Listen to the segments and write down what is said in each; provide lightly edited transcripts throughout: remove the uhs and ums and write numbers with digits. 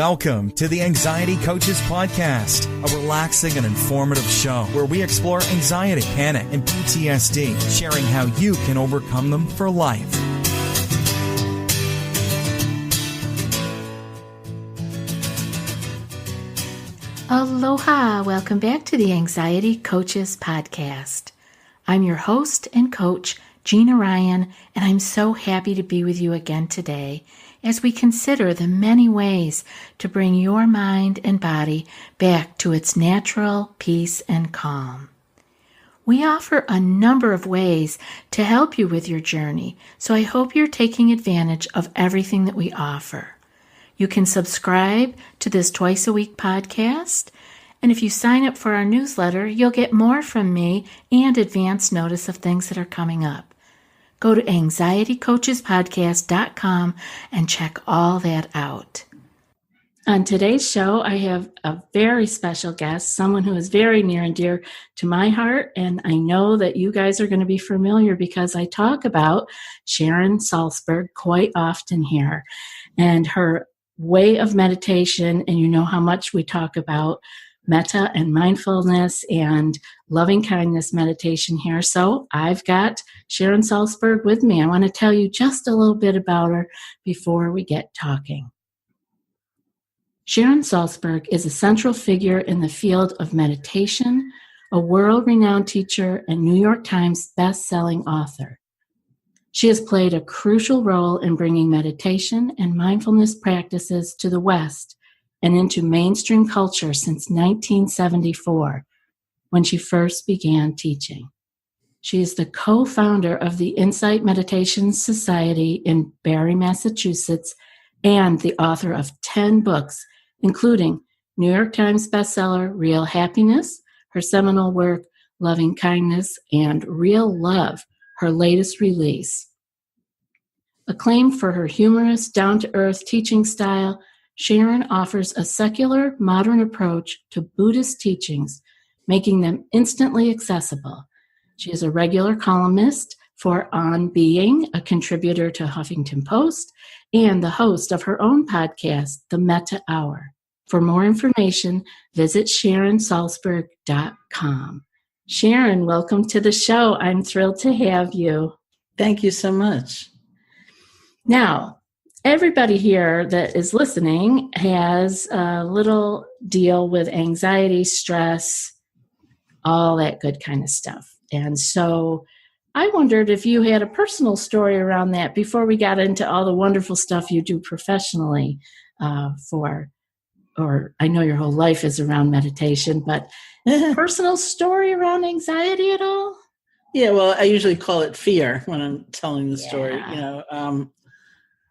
Welcome to the Anxiety Coaches Podcast, a relaxing and informative show where we explore anxiety, panic, and PTSD, sharing how you can overcome them for life. Aloha! Welcome back to the Anxiety Coaches Podcast. I'm your host and coach, Gina Ryan, and I'm so happy to be with you again today as we consider the many ways to bring your mind and body back to its natural peace and calm. We offer a number of ways to help you with your journey, so I hope you're taking advantage of everything that we offer. You can subscribe to this twice-a-week podcast, and if you sign up for our newsletter, you'll get more from me and advance notice of things that are coming up. Go to anxietycoachespodcast.com and check all that out. On today's show, I have a very special guest, someone who is very near and dear to my heart, and I know that you guys are going to be familiar because I talk about Sharon Salzberg quite often here and her way of meditation, and you know how much we talk about metta and mindfulness and loving kindness meditation here. So I've got Sharon Salzberg with me. I want to tell you just a little bit about her before we get talking. Sharon Salzberg is a central figure in the field of meditation, a world-renowned teacher, and New York Times best-selling author. She has played a crucial role in bringing meditation and mindfulness practices to the West and into mainstream culture since 1974, when she first began teaching. She is the co-founder of the Insight Meditation Society in Barre, Massachusetts, and the author of 10 books, including New York Times bestseller Real Happiness, her seminal work Loving Kindness, and Real Love, her latest release. Acclaimed for her humorous, down-to-earth teaching style, Sharon offers a secular, modern approach to Buddhist teachings, making them instantly accessible. She is a regular columnist for OnBeing, a contributor to Huffington Post, and the host of her own podcast, The Metta Hour. For more information, visit SharonSalzberg.com. Sharon, welcome to the show. I'm thrilled to have you. Thank you so much. Now, everybody here that is listening has a little deal with anxiety, stress, all that good kind of stuff. And so I wondered if you had a personal story around that before we got into all the wonderful stuff you do professionally or I know your whole life is around meditation, but personal story around anxiety at all? Yeah, well, I usually call it fear when I'm telling the story,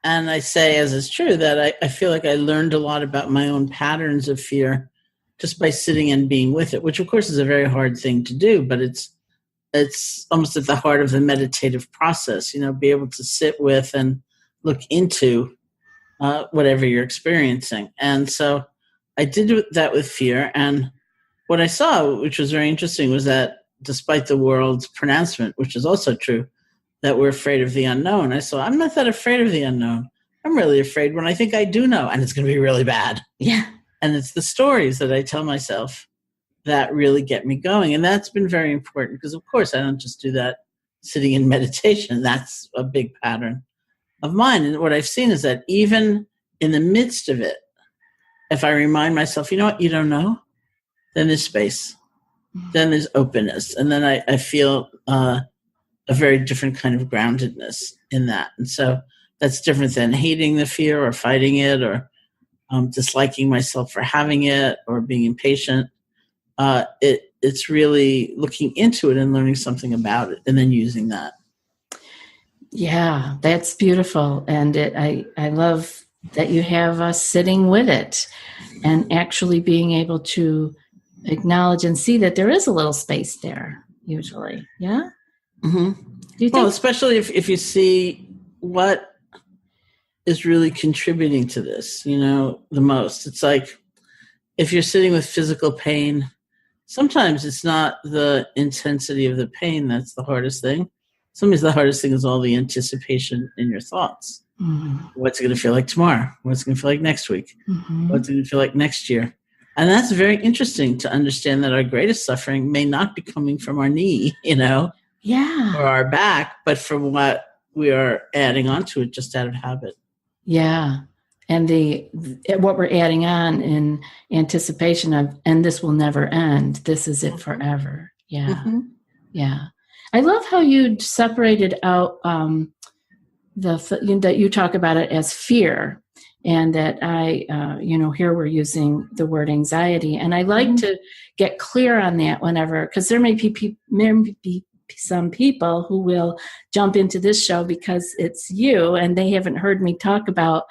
and I say, as is true, that I feel like I learned a lot about my own patterns of fear just by sitting and being with it, which of course is a very hard thing to do, but it's almost at the heart of the meditative process, be able to sit with and look into whatever you're experiencing. And so I did that with fear. And what I saw, which was very interesting, was that despite the world's pronouncement, which is also true, that we're afraid of the unknown, I saw I'm not that afraid of the unknown. I'm really afraid when I think I do know, and it's going to be really bad. Yeah. And it's the stories that I tell myself that really get me going. And that's been very important because, of course, I don't just do that sitting in meditation. That's a big pattern of mine. And what I've seen is that even in the midst of it, if I remind myself, you know what, you don't know, then there's space. Then there's openness. And then I feel a very different kind of groundedness in that. And so that's different than hating the fear or fighting it or disliking myself for having it or being impatient. It's really looking into it and learning something about it and then using that. Yeah, that's beautiful. And I love that you have us sitting with it and actually being able to acknowledge and see that there is a little space there, usually. Yeah? Mm-hmm. Do you think? Well, especially if you see what is really contributing to this, the most. It's like if you're sitting with physical pain, sometimes it's not the intensity of the pain that's the hardest thing. Sometimes the hardest thing is all the anticipation in your thoughts. Mm-hmm. What's it going to feel like tomorrow? What's it going to feel like next week? Mm-hmm. What's it going to feel like next year? And that's very interesting to understand that our greatest suffering may not be coming from our knee, or our back, but from what we are adding onto it just out of habit. Yeah. And what we're adding on in anticipation of, and this will never end. This is it forever. Yeah. Mm-hmm. Yeah. I love how you separated out that you talk about it as fear, and that here we're using the word anxiety. And I like to get clear on that whenever, because there may be some people who will jump into this show because it's you and they haven't heard me talk about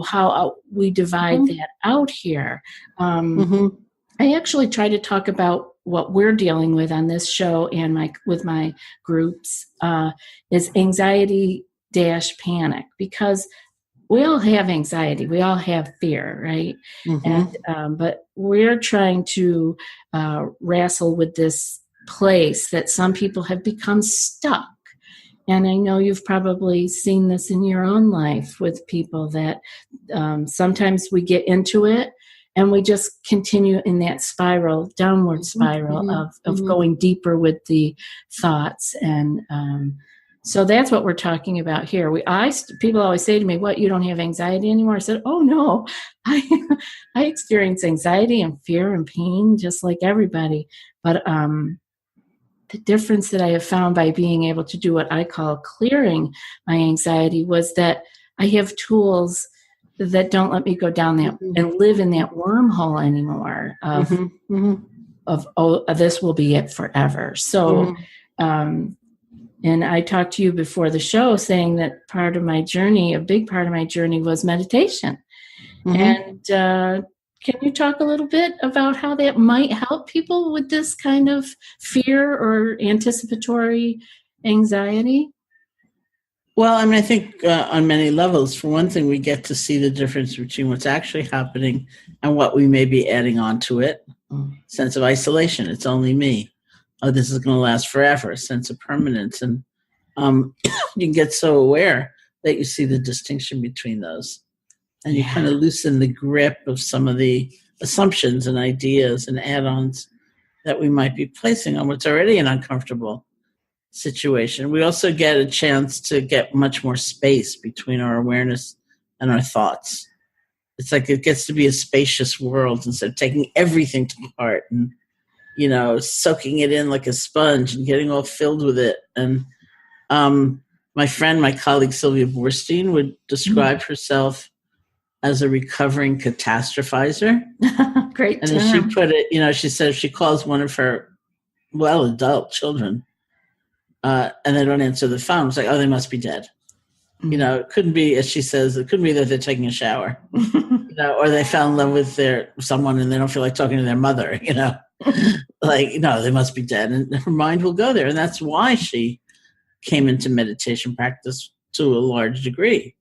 how we divide that out here. I actually try to talk about what we're dealing with on this show and with my groups is anxiety-panic, because we all have anxiety. We all have fear, right? Mm-hmm. And but we're trying to wrestle with this place that some people have become stuck. And I know you've probably seen this in your own life with people that sometimes we get into it and we just continue in that downward spiral of going deeper with the thoughts. And so that's what we're talking about here. People always say to me, "What, you don't have anxiety anymore?" I said, "Oh no, I experience anxiety and fear and pain just like everybody." But the difference that I have found by being able to do what I call clearing my anxiety was that I have tools that don't let me go down that and live in that wormhole anymore of this will be it forever. So, and I talked to you before the show saying that a big part of my journey was meditation. And can you talk a little bit about how that might help people with this kind of fear or anticipatory anxiety? Well, I mean, I think on many levels, for one thing, we get to see the difference between what's actually happening and what we may be adding on to it. Sense of isolation. It's only me. Oh, this is going to last forever. A sense of permanence. And you can get so aware that you see the distinction between those. And you kind of loosen the grip of some of the assumptions and ideas and add-ons that we might be placing on what's already an uncomfortable situation. We also get a chance to get much more space between our awareness and our thoughts. It's like it gets to be a spacious world instead of taking everything to heart and, soaking it in like a sponge and getting all filled with it. And my colleague Sylvia Borstein would describe herself as a recovering catastrophizer. Great term. And as she put it, she said if she calls one of her adult children and they don't answer the phone, it's like, oh, they must be dead. It couldn't be, as she says, it couldn't be that they're taking a shower, or they fell in love with someone and they don't feel like talking to their mother, they must be dead. And her mind will go there. And that's why she came into meditation practice to a large degree,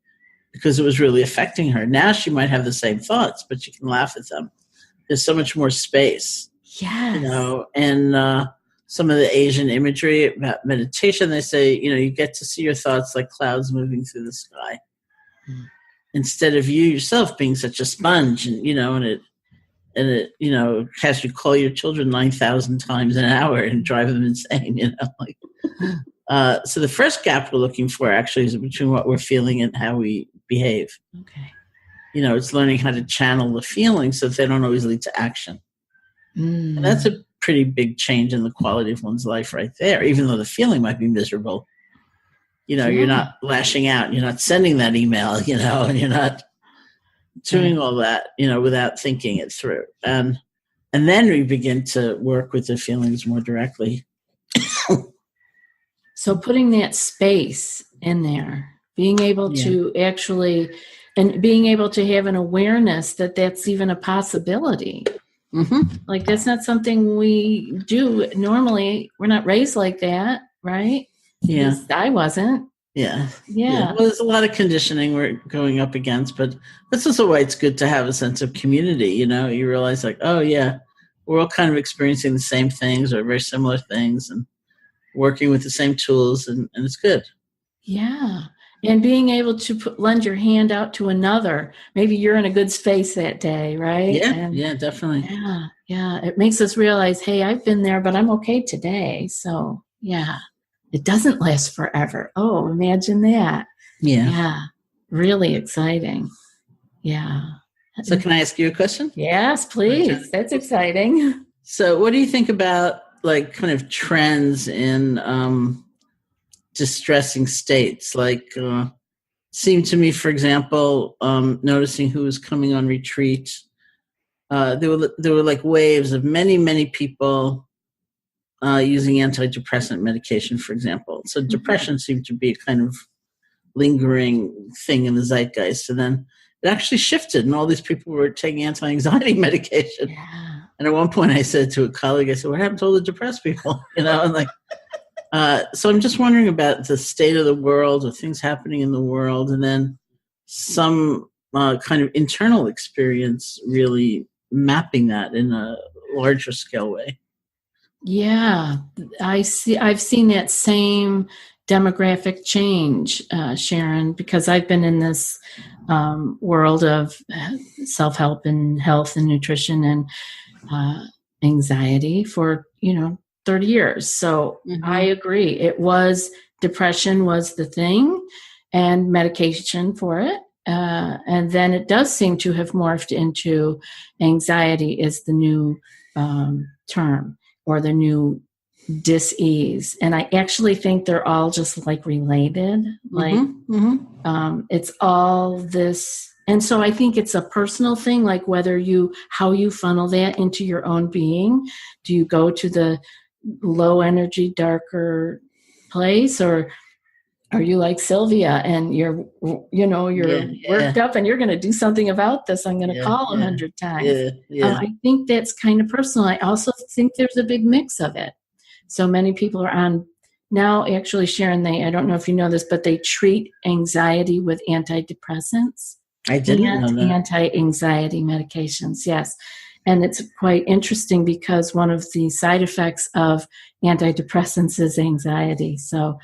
because it was really affecting her. Now she might have the same thoughts, but she can laugh at them. There's so much more space. Yes. And some of the Asian imagery about meditation, they say, you get to see your thoughts like clouds moving through the sky. Instead of you yourself being such a sponge and it has you call your children 9,000 times an hour and drive them insane, so the first gap we're looking for actually is between what we're feeling and how we behave. Okay. It's learning how to channel the feelings so that they don't always lead to action. And that's a pretty big change in the quality of one's life right there, even though the feeling might be miserable. You're not lashing out, you're not sending that email, and you're not doing all that, without thinking it through. And then we begin to work with the feelings more directly. So putting that space in there, being able to actually, and being able to have an awareness that that's even a possibility. Like that's not something we do normally. We're not raised like that, right? Yeah. I wasn't. Yeah. Well, there's a lot of conditioning we're going up against, but that's also why it's good to have a sense of community. You realize like, oh yeah, we're all kind of experiencing the same things or very similar things. And working with the same tools, and it's good. Yeah. And being able to lend your hand out to another. Maybe you're in a good space that day, right? Yeah, definitely. Yeah. It makes us realize, hey, I've been there, but I'm okay today. So, yeah, it doesn't last forever. Oh, imagine that. Yeah. Really exciting. Yeah. So can I ask you a question? Yes, please. That's exciting. So what do you think about like kind of trends in distressing states? Like seemed to me, for example, noticing who was coming on retreat, there were like waves of many people using antidepressant medication, for example. So depression seemed to be a kind of lingering thing in the zeitgeist, and then it actually shifted, and all these people were taking anti-anxiety medication. Yeah. And at one point, I said to a colleague, I said, "What happened to all the depressed people?" And like. So I'm just wondering about the state of the world, or things happening in the world, and then some kind of internal experience really mapping that in a larger scale way. Yeah, I've seen that same demographic change, Sharon, because I've been in this world of self-help and health and nutrition and anxiety for 30 years. So I agree. Depression was the thing, and medication for it. And then it does seem to have morphed into anxiety is the new term, or the new dis-ease. And I actually think they're all just like related. It's all this. And so I think it's a personal thing, like how you funnel that into your own being. Do you go to the low energy, darker place, or are you like Sylvia and you're worked up and you're going to do something about this? I'm going to call 100 times. I think that's kind of personal. I also think there's a big mix of it. So many people are on now, actually, Sharon, I don't know if you know this, but they treat anxiety with antidepressants. I didn't know that. Anti-anxiety medications, yes. And it's quite interesting because one of the side effects of antidepressants is anxiety. So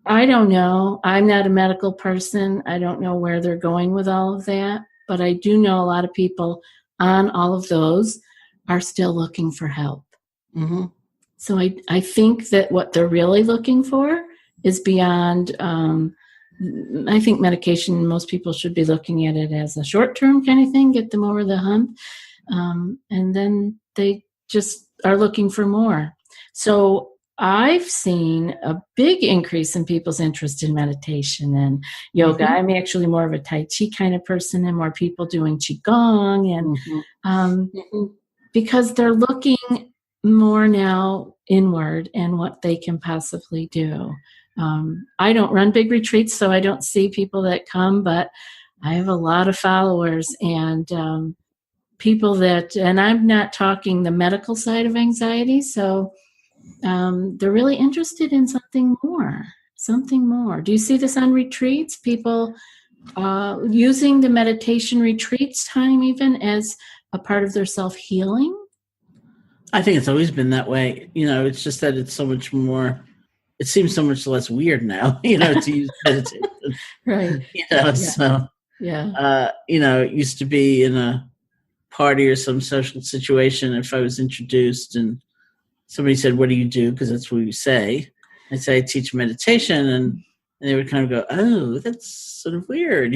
I don't know. I'm not a medical person. I don't know where they're going with all of that. But I do know a lot of people on all of those are still looking for help. So I think that what they're really looking for is beyond, I think medication, most people should be looking at it as a short-term kind of thing, get them over the hump. And then they just are looking for more. So I've seen a big increase in people's interest in meditation and yoga. I'm actually more of a Tai Chi kind of person, and more people doing Qigong, and because they're looking more now inward and what they can possibly do. I don't run big retreats, so I don't see people that come, but I have a lot of followers and people that, and I'm not talking the medical side of anxiety, so they're really interested in something more. Do you see this on retreats? People using the meditation retreats time even as a part of their self-healing? I think it's always been that way. It's just that it's so much more, it seems so much less weird now, to use meditation. Right. So, it used to be in a party or some social situation, if I was introduced and somebody said, "What do you do?" Because that's what you say. I'd say I teach meditation, and they would kind of go, "Oh, that's sort of weird,"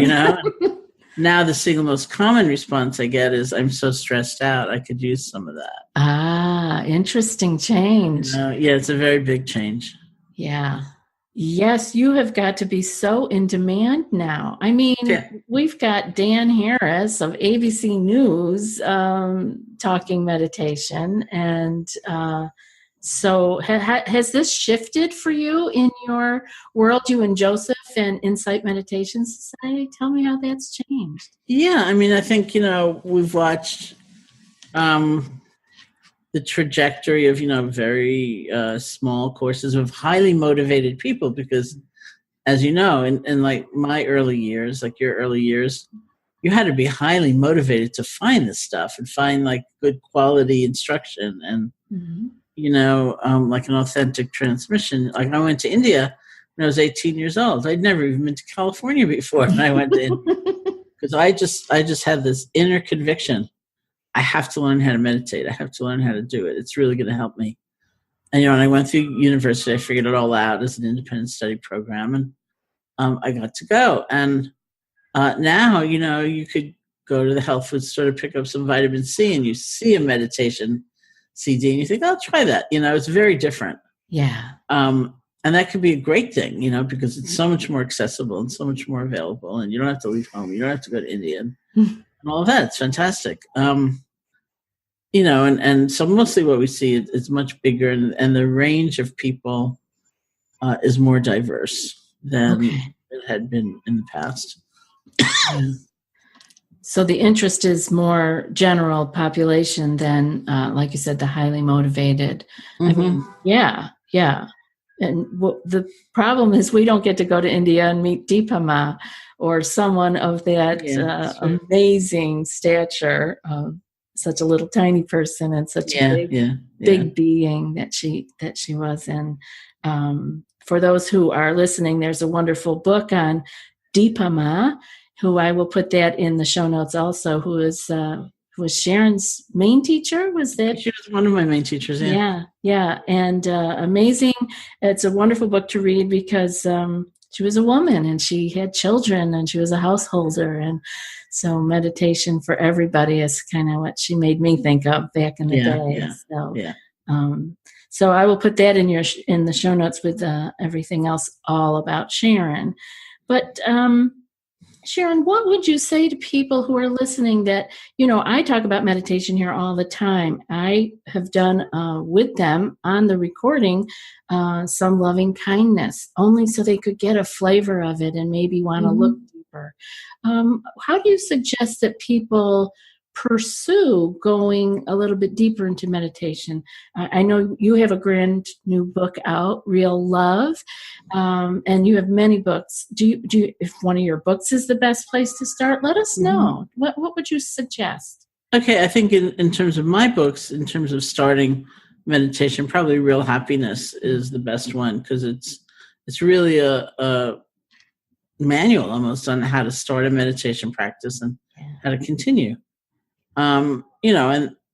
Now the single most common response I get is, "I'm so stressed out, I could use some of that." Ah, interesting change. It's a very big change. Yeah. Yes, you have got to be so in demand now. I mean, we've got Dan Harris of ABC News talking meditation. And so has this shifted for you in your world, you and Joseph and Insight Meditation Society? Tell me how that's changed. Yeah, I mean, I think, we've watched the trajectory of, very small courses of highly motivated people, because as you know, in like my early years, like your early years, you had to be highly motivated to find this stuff and find like good quality instruction. And like an authentic transmission. Like I went to India when I was 18 years old. I'd never even been to California before, and I went to India because I just had this inner conviction. I have to learn how to meditate. I have to learn how to do it. It's really going to help me. And, when I went through university, I figured it all out as an independent study program, and I got to go. And now, you could go to the health food store to pick up some vitamin C, and you see a meditation CD, and you think, I'll try that. It's very different. Yeah. And that could be a great thing, because it's so much more accessible and so much more available, and you don't have to leave home. You don't have to go to India and all of that. It's fantastic. And so mostly what we see is much bigger, and the range of people is more diverse than it had been in the past. So the interest is more general population than, like you said, the highly motivated. Mm-hmm. I mean, yeah. And the problem is we don't get to go to India and meet Dipa Ma or someone of that amazing stature, such a little tiny person and such a big being that she was. And for those who are listening, there's a wonderful book on Dipa Ma, who I will put that in the show notes also, who was Sharon's main teacher. Was that? She was one of my main teachers. Yeah. And amazing. It's a wonderful book to read because she was a woman and she had children and she was a householder. And so meditation for everybody is kind of what she made me think of back in the day. So I will put that in the show notes with everything else all about Sharon. But Sharon, what would you say to people who are listening that, I talk about meditation here all the time. I have done with them on the recording some loving kindness, only so they could get a flavor of it and maybe want to look deeper. How do you suggest that people pursue going a little bit deeper into meditation? I know you have a grand new book out, Real Love, and you have many books. Do you, if one of your books is the best place to start, let us know. What would you suggest? Okay, I think in terms of my books, in terms of starting meditation, probably Real Happiness is the best one because it's really a manual almost on how to start a meditation practice and how to continue. And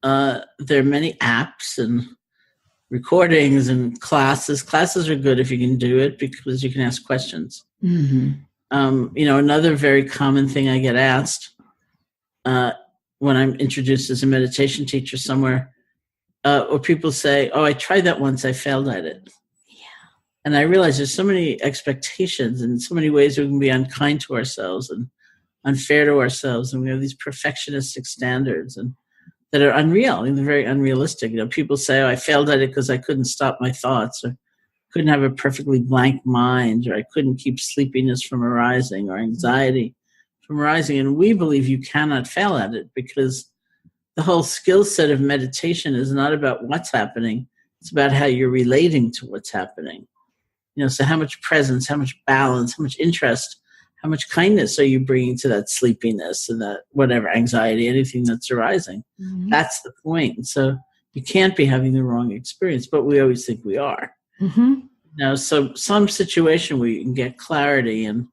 there are many apps and recordings and classes. Classes are good if you can do it because you can ask questions. Mm-hmm. Another very common thing I get asked when I'm introduced as a meditation teacher somewhere, or people say, I tried that once, I failed at it. Yeah. And I realize there's so many expectations and so many ways we can be unkind to ourselves and unfair to ourselves, and we have these perfectionistic standards and that are unreal and they're very unrealistic. People say, I failed at it because I couldn't stop my thoughts, or couldn't have a perfectly blank mind, or I couldn't keep sleepiness from arising, or anxiety from arising. And we believe you cannot fail at it because the whole skill set of meditation is not about what's happening. It's about how you're relating to what's happening. So how much presence, how much balance, how much interest, how much kindness are you bringing to that sleepiness and that whatever, anxiety, anything that's arising? Mm-hmm. That's the point. So you can't be having the wrong experience, but we always think we are. Mm-hmm. So some situation where you can get clarity and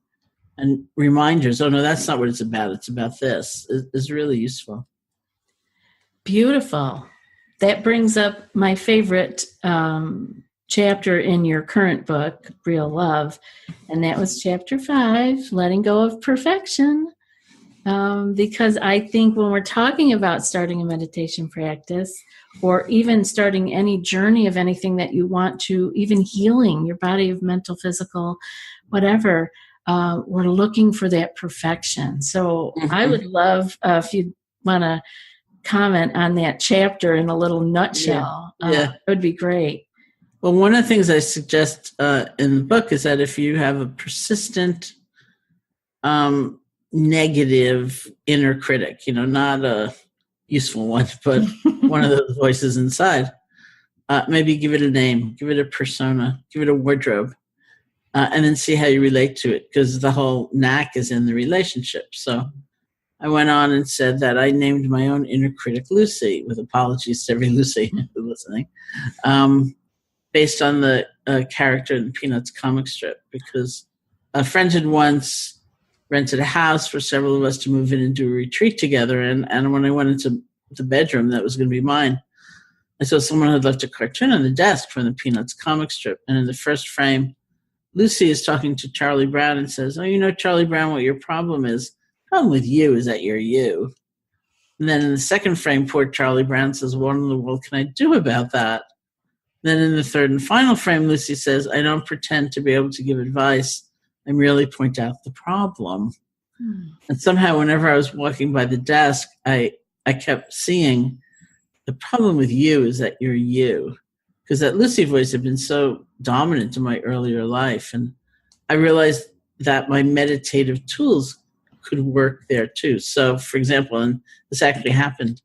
reminders, no, that's not what it's about. It's about this, is really useful. Beautiful. That brings up my favorite chapter in your current book, Real Love, and that was chapter 5, letting go of perfection. Because I think when we're talking about starting a meditation practice, or even starting any journey of anything that you want to, even healing your body of mental, physical, whatever, we're looking for that perfection. So I would love if you want to comment on that chapter in a little nutshell. It would be great. Well, one of the things I suggest in the book is that if you have a persistent negative inner critic, not a useful one, but one of those voices inside, maybe give it a name, give it a persona, give it a wardrobe, and then see how you relate to it, because the whole knack is in the relationship. So I went on and said that I named my own inner critic Lucy, with apologies to every Lucy listening, based on the character in the Peanuts comic strip, because a friend had once rented a house for several of us to move in and do a retreat together. And when I went into the bedroom that was going to be mine, I saw someone had left a cartoon on the desk from the Peanuts comic strip. And in the first frame, Lucy is talking to Charlie Brown and says, "Oh, you know, Charlie Brown, what your problem is? The problem with you is that you're you." And then in the second frame, poor Charlie Brown says, "What in the world can I do about that?" Then in the third and final frame, Lucy says, "I don't pretend to be able to give advice. I merely point out the problem." And somehow whenever I was walking by the desk, I kept seeing, the problem with you is that you're you. Because that Lucy voice had been so dominant in my earlier life. And I realized that my meditative tools could work there too. So, for example, and this actually happened,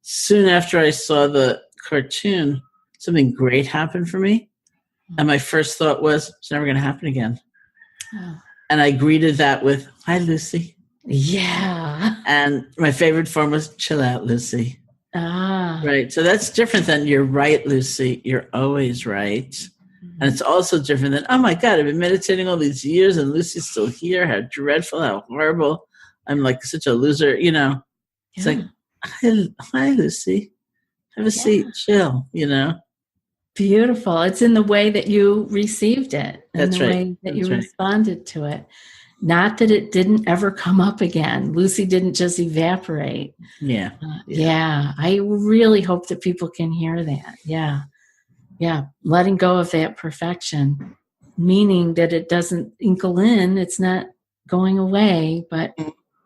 soon after I saw the cartoon, something great happened for me. And my first thought was, it's never going to happen again. Oh. And I greeted that with, "Hi, Lucy." Yeah. And my favorite form was, "Chill out, Lucy." Ah. Right. So that's different than "You're right, Lucy. You're always right." Mm-hmm. And it's also different than, "Oh my God, I've been meditating all these years and Lucy's still here. How dreadful, how horrible. I'm like such a loser." You know, it's like, "Hi, Lucy. Have a seat, chill," you know. Beautiful. It's in the way that you received it, and That's the right. way that you responded to it. Not that it didn't ever come up again. Lucy didn't just evaporate. Yeah. Yeah. I really hope that people can hear that. Yeah. Yeah. Letting go of that perfection, meaning that it doesn't inkle in, it's not going away, but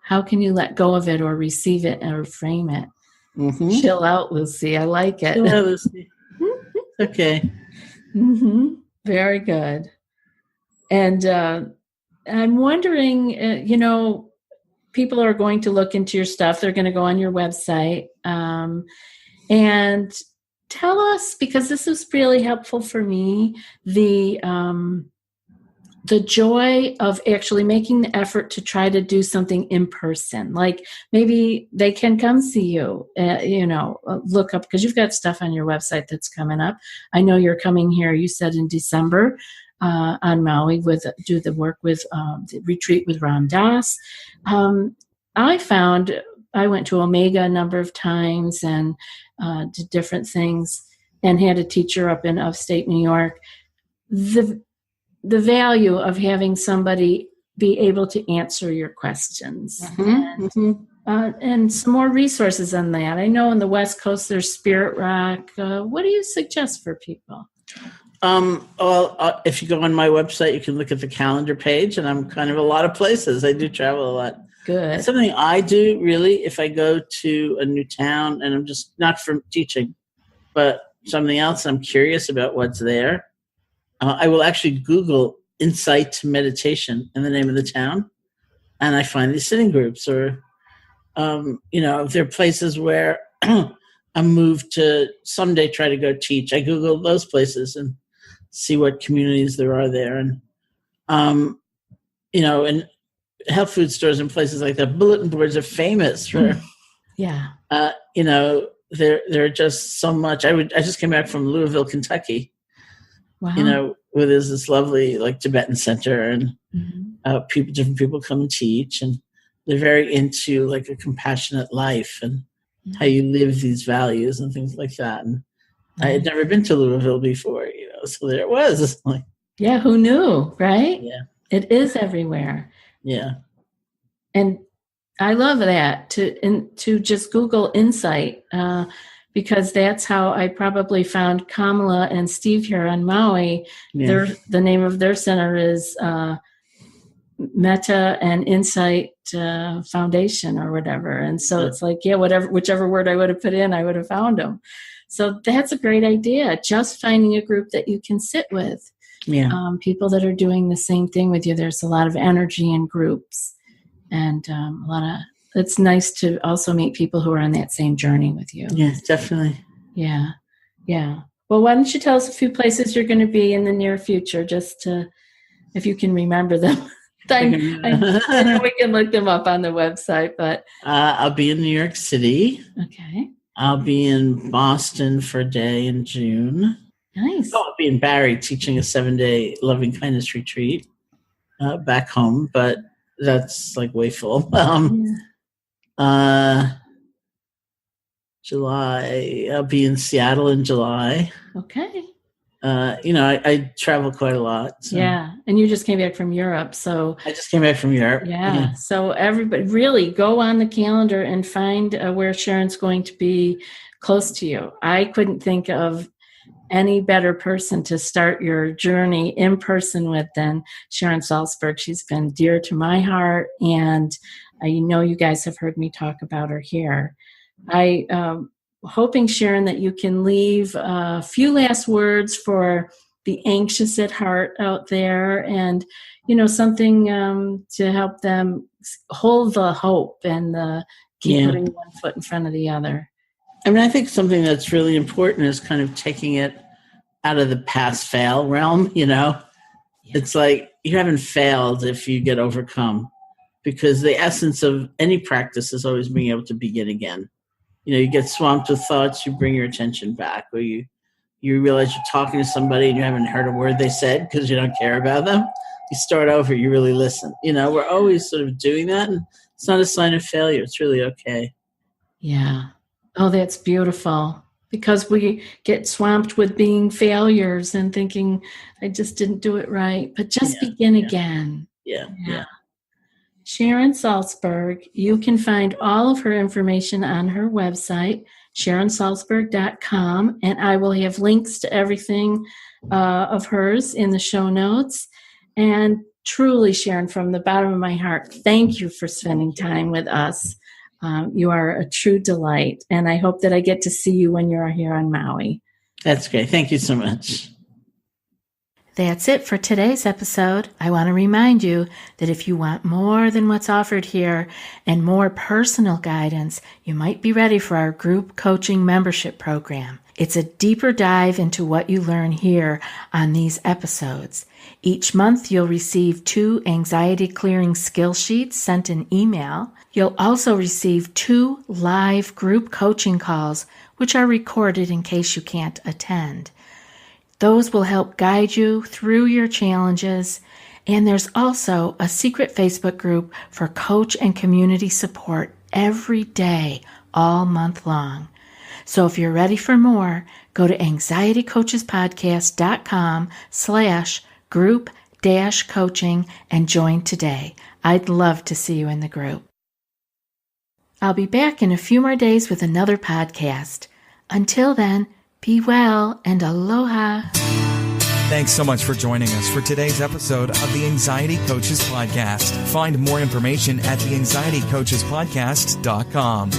how can you let go of it or receive it or frame it? Mm-hmm. Chill out, Lucy. I like it. Chill out, Lucy. Okay. Mm-hmm. Very good. And I'm wondering, people are going to look into your stuff. They're going to go on your website and tell us, because this is really helpful for me, the joy of actually making the effort to try to do something in person. Like maybe they can come see you, look up, because you've got stuff on your website that's coming up. I know you're coming here, you said in December, on Maui do the work with the retreat with Ram Dass. I went to Omega a number of times and did different things and had a teacher up in upstate New York. The value of having somebody be able to answer your questions, and some more resources on that. I know on the West Coast there's Spirit Rock. What do you suggest for people? If you go on my website, you can look at the calendar page, and I'm kind of a lot of places. I do travel a lot. Good. It's something I do really if I go to a new town, and I'm just not from teaching, but something else. I'm curious about what's there. I will actually Google Insight Meditation in the name of the town, and I find these sitting groups, or, if there are places where I'm moved to someday try to go teach. I Google those places and see what communities there are there. And, in health food stores and places like that, bulletin boards are famous for, there are just so much. I just came back from Louisville, Kentucky. Wow. Where there's this lovely Tibetan center, and different people come and teach, and they're very into a compassionate life and how you live these values and things like that. And I had never been to Louisville before, so there it was. Yeah, who knew, right? Yeah. It is everywhere. Yeah. And I love that, to just Google Insight, because that's how I probably found Kamala and Steve here on Maui. Yeah. The name of their center is Metta and Insight Foundation or whatever. And so it's whichever word I would have put in, I would have found them. So that's a great idea. Just finding a group that you can sit with. Yeah. People that are doing the same thing with you. There's a lot of energy in groups, and it's nice to also meet people who are on that same journey with you. Yeah, definitely. Yeah. Yeah. Well, why don't you tell us a few places you're going to be in the near future, just if you can remember them. I know we can look them up on the website, but I'll be in New York City. Okay. I'll be in Boston for a day in June. Nice. I'll be in Barrie teaching a 7-day loving kindness retreat back home, but that's like way full. July, I'll be in Seattle in July. Okay. I travel quite a lot. So. Yeah. And you just came back from Europe. So I just came back from Europe. Yeah. So everybody really go on the calendar and find where Sharon's going to be close to you. I couldn't think of any better person to start your journey in person with than Sharon Salzberg. She's been dear to my heart, and I know you guys have heard me talk about her here. Hoping, Sharon, that you can leave a few last words for the anxious at heart out there, and something to help them hold the hope and keep putting one foot in front of the other. I mean, I think something that's really important is kind of taking it out of the pass-fail realm, It's like you haven't failed if you get overcome, because the essence of any practice is always being able to begin again. You get swamped with thoughts, you bring your attention back, or you realize you're talking to somebody and you haven't heard a word they said because you don't care about them. You start over, you really listen. We're always sort of doing that, and it's not a sign of failure. It's really okay. Yeah. Oh, that's beautiful, because we get swamped with being failures and thinking, I just didn't do it right, but just begin again. Yeah. Sharon Salzberg, you can find all of her information on her website, SharonSalzberg.com, and I will have links to everything of hers in the show notes. And truly, Sharon, from the bottom of my heart, thank you for spending time with us. You are a true delight, and I hope that I get to see you when you're here on Maui. That's great. Thank you so much. That's it for today's episode. I want to remind you that if you want more than what's offered here and more personal guidance, you might be ready for our group coaching membership program. It's a deeper dive into what you learn here on these episodes. Each month, you'll receive 2 anxiety clearing skill sheets sent in email. You'll also receive 2 live group coaching calls, which are recorded in case you can't attend. Those will help guide you through your challenges. And there's also a secret Facebook group for coach and community support every day, all month long. So if you're ready for more, go to anxietycoachespodcast.com/group-coaching and join today. I'd love to see you in the group. I'll be back in a few more days with another podcast. Until then, be well and aloha. Thanks so much for joining us for today's episode of the Anxiety Coaches Podcast. Find more information at theanxietycoachespodcast.com.